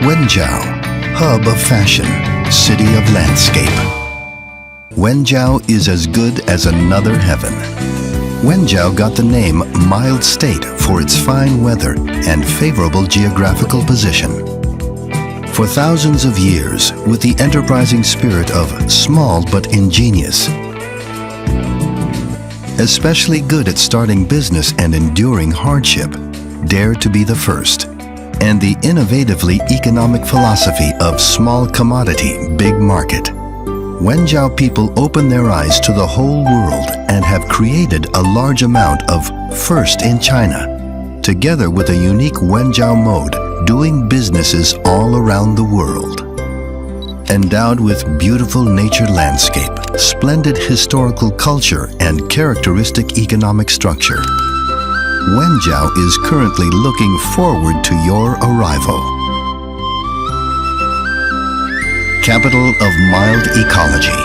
Wenzhou, hub of fashion, city of landscape. Wenzhou is as good as another heaven. Wenzhou got the name Mild State for its fine weather and favorable geographical position. For thousands of years, with the enterprising spirit of small but ingenious, especially good at starting business and enduring hardship, dare to be the first, and the innovatively economic philosophy of small commodity, big market. Wenzhou people open their eyes to the whole world and have created a large amount of first in China, together with a unique Wenzhou mode, doing businesses all around the world. Endowed with beautiful nature landscape, splendid historical culture, and characteristic economic structure, Wenzhou is currently looking forward to your arrival. Capital of mild ecology.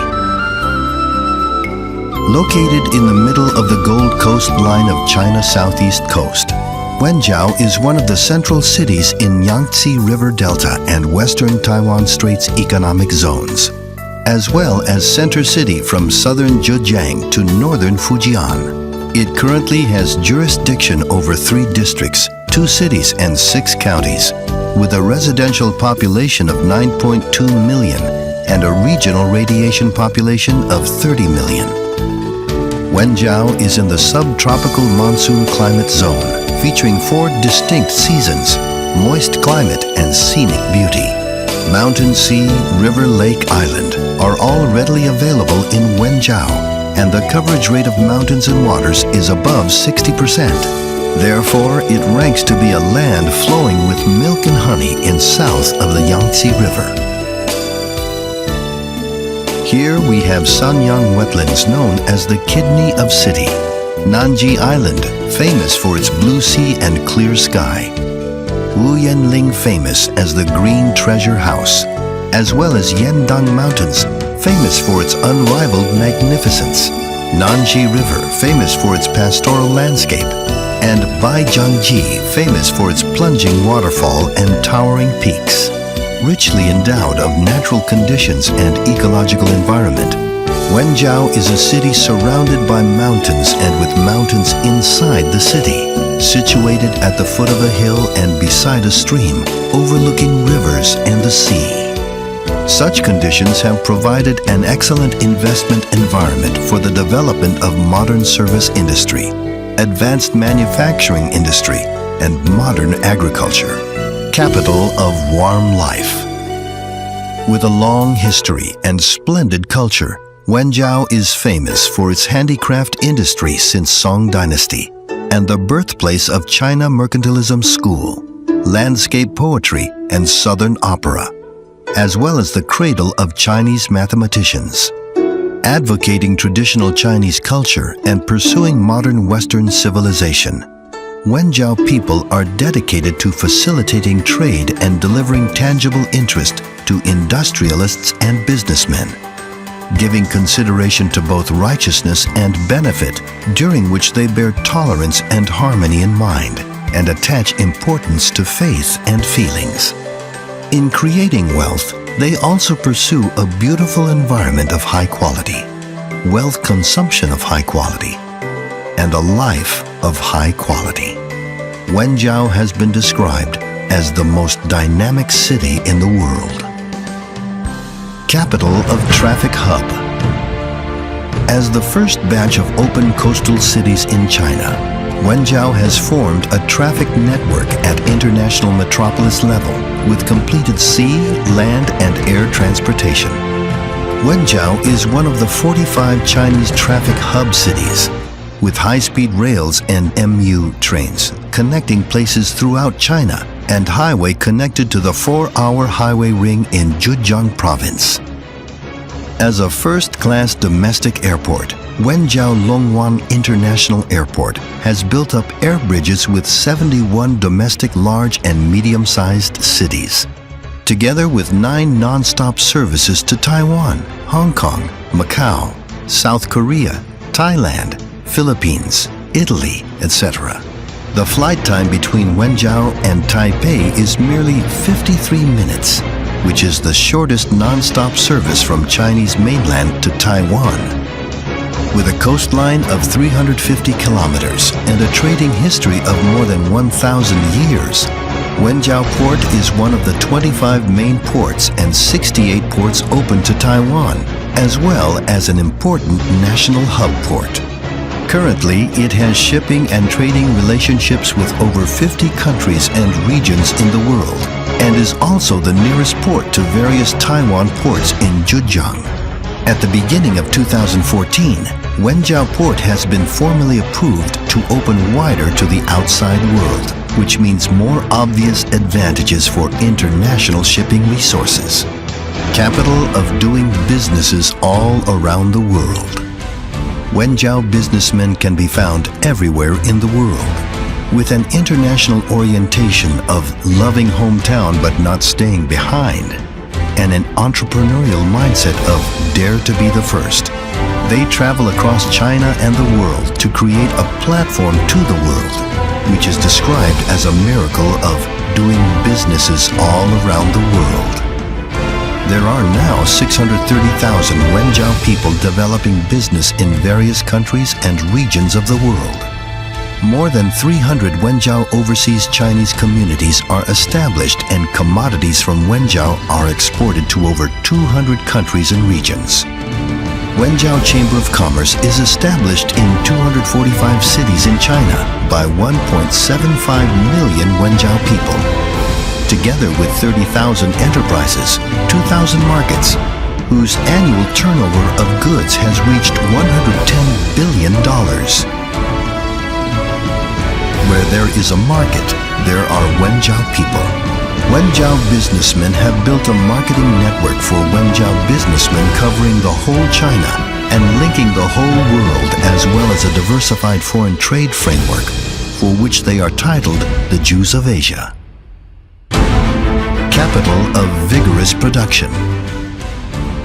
Located in the middle of the Gold Coast line of China's southeast coast, Wenzhou is one of the central cities in Yangtze River Delta and Western Taiwan Straits economic zones, as well as center city from southern Zhejiang to northern Fujian. It currently has jurisdiction over 3 districts, 2 cities and 6 counties, with a residential population of 9.2 million and a regional radiation population of 30 million. Wenzhou is in the subtropical monsoon climate zone, featuring 4 distinct seasons, moist climate and scenic beauty. Mountain, sea, river, lake, island are all readily available in Wenzhou, and the coverage rate of mountains and waters is above 60%. Therefore, it ranks to be a land flowing with milk and honey in south of the Yangtze River. Here we have Sanyang wetlands known as the Kidney of City, Nanji Island, famous for its blue sea and clear sky, Wuyanling, famous as the Green Treasure House, as well as Yendang Mountains, famous for its unrivaled magnificence, Nanji River, famous for its pastoral landscape, and Baijiangji, famous for its plunging waterfall and towering peaks. Richly endowed of natural conditions and ecological environment, Wenzhou is a city surrounded by mountains and with mountains inside the city, situated at the foot of a hill and beside a stream, overlooking rivers and the sea. Such conditions have provided an excellent investment environment for the development of modern service industry, advanced manufacturing industry, and modern agriculture. Capital of warm life. With a long history and splendid culture, Wenzhou is famous for its handicraft industry since Song Dynasty and the birthplace of China Mercantilism School, landscape poetry, and Southern opera, as well as the cradle of Chinese mathematicians. Advocating traditional Chinese culture and pursuing modern Western civilization, Wenzhou people are dedicated to facilitating trade and delivering tangible interest to industrialists and businessmen, giving consideration to both righteousness and benefit, during which they bear tolerance and harmony in mind, and attach importance to faith and feelings. In creating wealth, they also pursue a beautiful environment of high quality, wealth consumption of high quality, and a life of high quality. Wenzhou has been described as the most dynamic city in the world. Capital of traffic hub. As the first batch of open coastal cities in China, Wenzhou has formed a traffic network at international metropolis level with completed sea, land, and air transportation. Wenzhou is one of the 45 Chinese traffic hub cities, with high-speed rails and MU trains connecting places throughout China and highway connected to the 4-hour highway ring in Zhejiang province. As a first-class domestic airport, Wenzhou Longwan International Airport has built up air bridges with 71 domestic large and medium-sized cities, together with 9 non-stop services to Taiwan, Hong Kong, Macau, South Korea, Thailand, Philippines, Italy, etc. The flight time between Wenzhou and Taipei is merely 53 minutes, which is the shortest non-stop service from Chinese mainland to Taiwan. With a coastline of 350 kilometers and a trading history of more than 1,000 years, Wenzhou Port is one of the 25 main ports and 68 ports open to Taiwan, as well as an important national hub port. Currently, it has shipping and trading relationships with over 50 countries and regions in the world, and is also the nearest port to various Taiwan ports in Zhejiang. At the beginning of 2014, Wenzhou Port has been formally approved to open wider to the outside world, which means more obvious advantages for international shipping resources. Capital of doing businesses all around the world. Wenzhou businessmen can be found everywhere in the world. With an international orientation of loving hometown but not staying behind, and an entrepreneurial mindset of dare to be the first, they travel across China and the world to create a platform to the world, which is described as a miracle of doing businesses all around the world. There are now 630,000 Wenzhou people developing business in various countries and regions of the world. More than 300 Wenzhou overseas Chinese communities are established, and commodities from Wenzhou are exported to over 200 countries and regions. Wenzhou Chamber of Commerce is established in 245 cities in China by 1.75 million Wenzhou people. Together with 30,000 enterprises, 2,000 markets, whose annual turnover of goods has reached $110 billion. Where there is a market, there are Wenzhou people. Wenzhou businessmen have built a marketing network for Wenzhou businessmen covering the whole China and linking the whole world, as well as a diversified foreign trade framework, for which they are titled the Jews of Asia. Capital of vigorous production.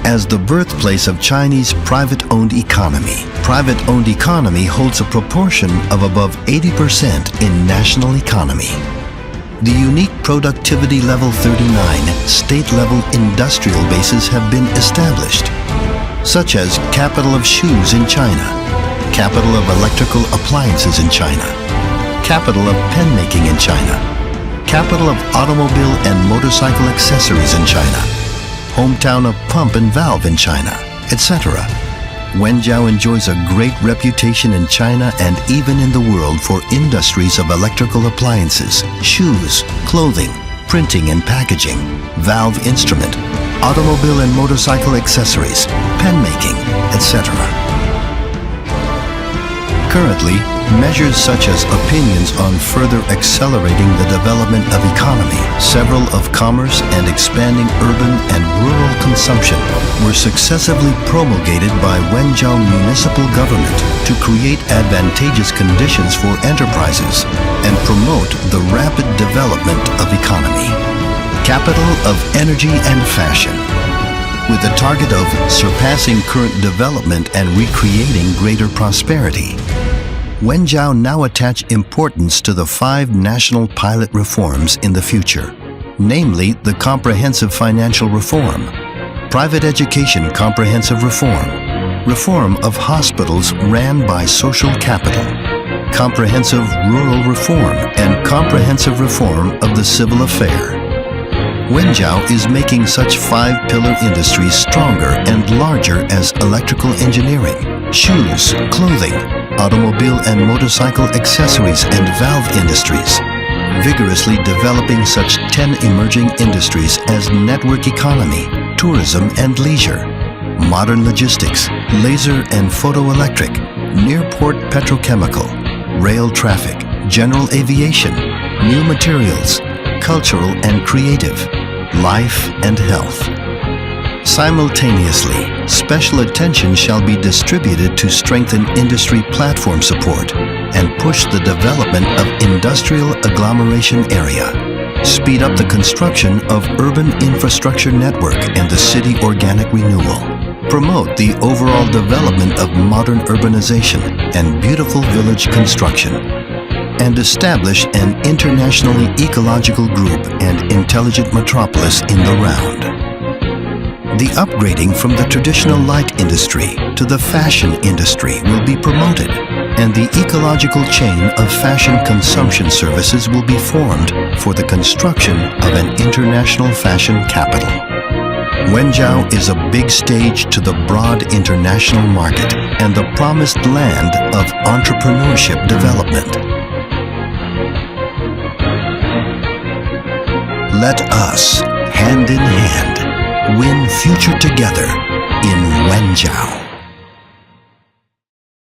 As the birthplace of Chinese private-owned economy holds a proportion of above 80% in national economy. The unique productivity level 39 state-level industrial bases have been established, such as capital of shoes in China, capital of electrical appliances in China, capital of pen making in China, capital of automobile and motorcycle accessories in China, hometown of pump and valve in China, etc. Wenzhou enjoys a great reputation in China and even in the world for industries of electrical appliances, shoes, clothing, printing and packaging, valve instrument, automobile and motorcycle accessories, pen making, etc. Currently, measures such as opinions on further accelerating the development of economy, several of commerce and expanding urban and rural consumption were successively promulgated by Wenzhou municipal government to create advantageous conditions for enterprises and promote the rapid development of economy. Capital of energy and fashion. With the target of surpassing current development and recreating greater prosperity, Wenzhou now attach importance to the 5 national pilot reforms in the future, namely the comprehensive financial reform, private education comprehensive reform, reform of hospitals ran by social capital, comprehensive rural reform, and comprehensive reform of the civil affair. Wenzhou is making such 5-pillar industries stronger and larger as electrical engineering, shoes, clothing, automobile and motorcycle accessories and valve industries, vigorously developing such 10 emerging industries as network economy, tourism and leisure, modern logistics, laser and photoelectric, near-port petrochemical, rail traffic, general aviation, new materials, cultural and creative, life and health. Simultaneously, special attention shall be distributed to strengthen industry platform support and push the development of industrial agglomeration area, speed up the construction of urban infrastructure network and the city organic renewal, promote the overall development of modern urbanization and beautiful village construction, and establish an internationally ecological group and intelligent metropolis in the round. The upgrading from the traditional light industry to the fashion industry will be promoted, and the ecological chain of fashion consumption services will be formed for the construction of an international fashion capital. Wenzhou is a big stage to the broad international market and the promised land of entrepreneurship development. Let us, hand in hand, win future together in Wenzhou.